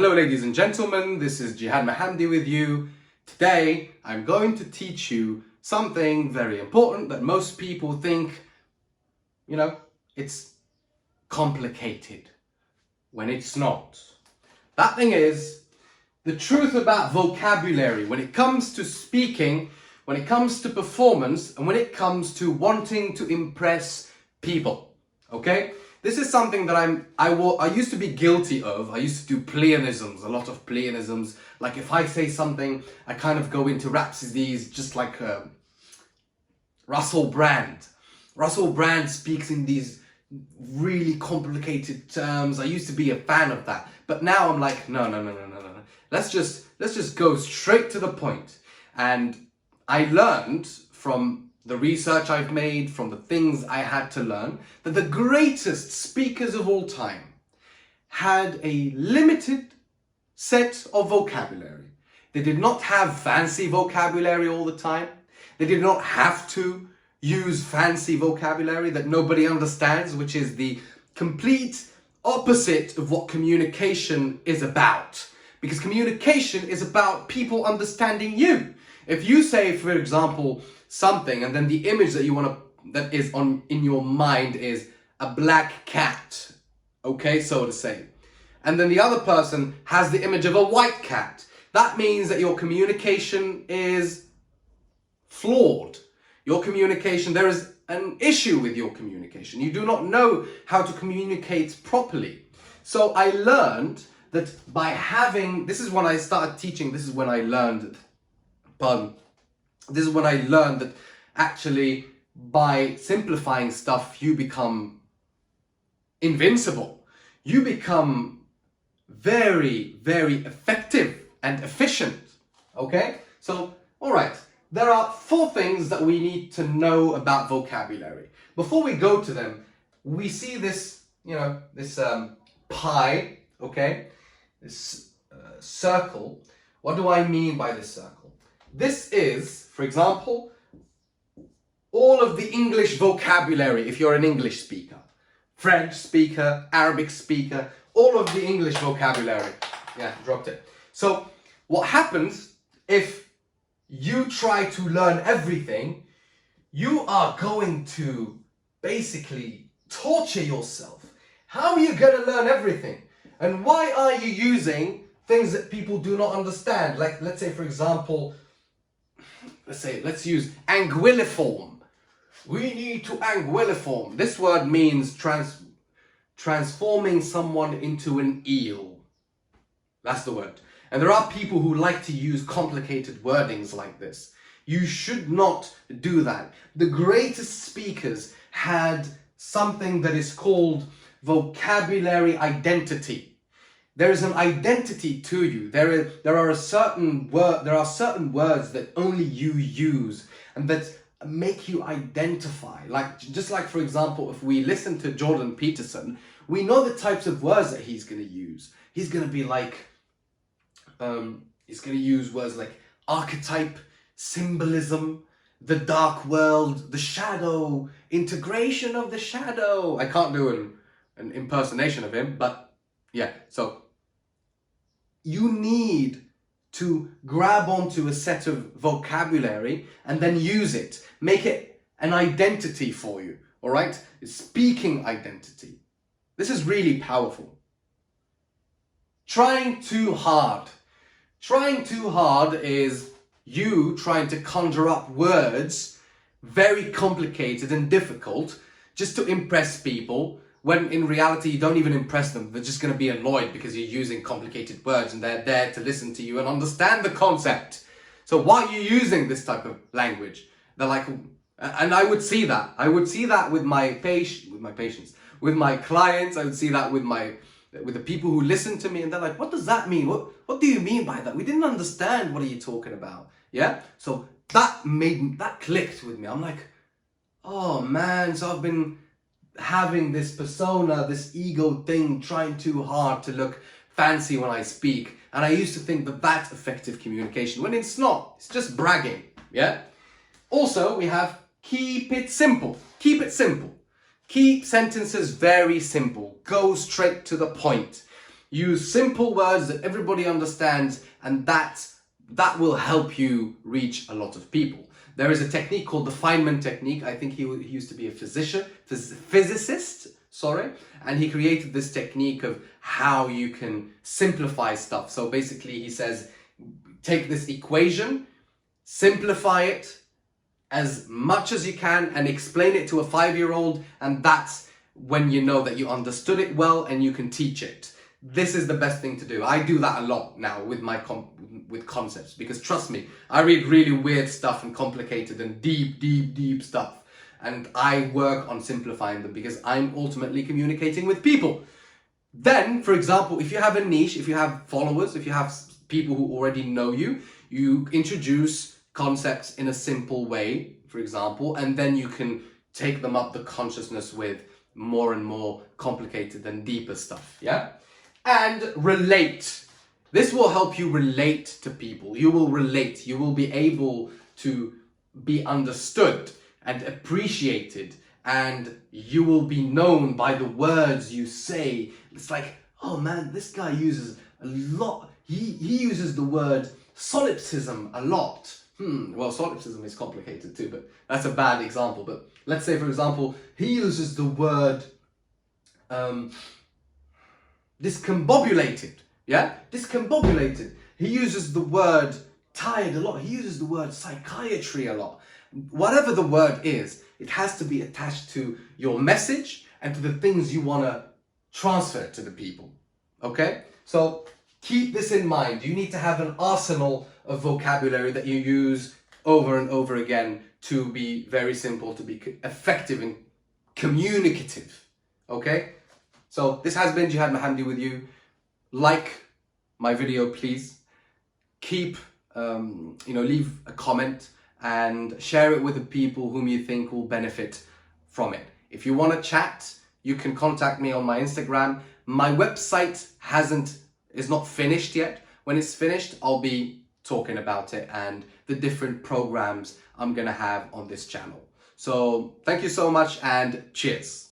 Hello ladies and gentlemen, this is Jihad Mahamdi with you. Today I'm going to teach you something very important that most people think, it's complicated when it's not. That thing is the truth about vocabulary when it comes to speaking, when it comes to performance, and when it comes to wanting to impress people. Okay? This is something that I used to be guilty of. I used to do pleonasms, a lot of pleonasms. Like if I say something, I kind of go into rhapsodies, just like Russell Brand. Russell Brand speaks in these really complicated terms. I used to be a fan of that. But now I'm like, no. Let's just go straight to the point. And I learned from the research I've made, from the things I had to learn, that the greatest speakers of all time had a limited set of vocabulary. They did not have fancy vocabulary all the time. They did not have to use fancy vocabulary that nobody understands, which is the complete opposite of what communication is about. Because communication is about people understanding you. If you say, for example, something, and then the image that is in your mind is a black cat, okay, so to say, and then the other person has the image of a white cat, that means that your communication is flawed. Your communication, there is an issue with your communication. You do not know how to communicate properly. So I learned that by having, this is when I started teaching, this is when I learned that actually by simplifying stuff, you become invincible. You become very, very effective and efficient. Okay? So, all right. There are 4 things that we need to know about vocabulary. Before we go to them, we see this, this pie, okay? This circle. What do I mean by this circle? This is, for example, all of the English vocabulary if you're an English speaker. French speaker, Arabic speaker, all of the English vocabulary. Yeah, dropped it. So what happens if you try to learn everything, you are going to basically torture yourself. How are you going to learn everything? And why are you using things that people do not understand? Like, let's say, for example, let's use anguilliform. We need to anguilliform. This word means transforming someone into an eel. That's the word. And there are people who like to use complicated wordings like this. You should not do that. The greatest speakers had something that is called vocabulary identity. There is an identity to you. There are certain words that only you use and that make you identify. Just like for example, if we listen to Jordan Peterson, we know the types of words that he's going to use. He's going to be like, he's going to use words like archetype, symbolism, the dark world, the shadow, integration of the shadow. I can't do an impersonation of him, but yeah, so you need to grab onto a set of vocabulary and then use it. Make it an identity for you, all right? Speaking identity. This is really powerful. Trying too hard. Trying too hard is you trying to conjure up words, very complicated and difficult, just to impress people, when in reality you don't even impress them. They're just going to be annoyed because you're using complicated words and they're there to listen to you and understand the concept. So why are you using this type of language? They're like, and I would see that. I would see that with my patients, with my clients. I would see that with the people who listen to me, and they're like, what does that mean? What do you mean by that? We didn't understand. What are you talking about? Yeah? So that clicked with me. I'm like, oh man, so I've been having this persona, this ego thing, trying too hard to look fancy when I speak. And I used to think that that's effective communication, when it's not. It's just bragging, yeah? Also, we have keep it simple. Keep it simple. Keep sentences very simple. Go straight to the point. Use simple words that everybody understands, and that will help you reach a lot of people. There is a technique called the Feynman technique. I think he used to be a physicist, sorry, and he created this technique of how you can simplify stuff. So basically he says, take this equation, simplify it as much as you can and explain it to a 5-year-old, and that's when you know that you understood it well and you can teach it. This is the best thing to do. I do that a lot now with my with concepts, because trust me, I read really weird stuff and complicated and deep stuff, and I work on simplifying them because I'm ultimately communicating with people. Then, for example, if you have a niche, if you have followers, if you have people who already know you, you introduce concepts in a simple way, for example, and then you can take them up the consciousness with more and more complicated and deeper stuff, yeah? And relate. This will help you relate to people. You will relate. You will be able to be understood and appreciated, and you will be known by the words you say. It's like, oh man, this guy uses a lot. He uses the word solipsism a lot. Well, solipsism is complicated too, but that's a bad example. But let's say, for example, he uses the word discombobulated. Yeah? Discombobulated. He uses the word tired a lot. He uses the word psychiatry a lot. Whatever the word is, it has to be attached to your message and to the things you want to transfer to the people. Okay? So keep this in mind. You need to have an arsenal of vocabulary that you use over and over again to be very simple, to be effective and communicative. Okay? So this has been Jihad Mahamdi with you. Like my video, please. Keep, leave a comment and share it with the people whom you think will benefit from it. If you want to chat, you can contact me on my Instagram. My website is not finished yet. When it's finished, I'll be talking about it and the different programs I'm going to have on this channel. So thank you so much and cheers.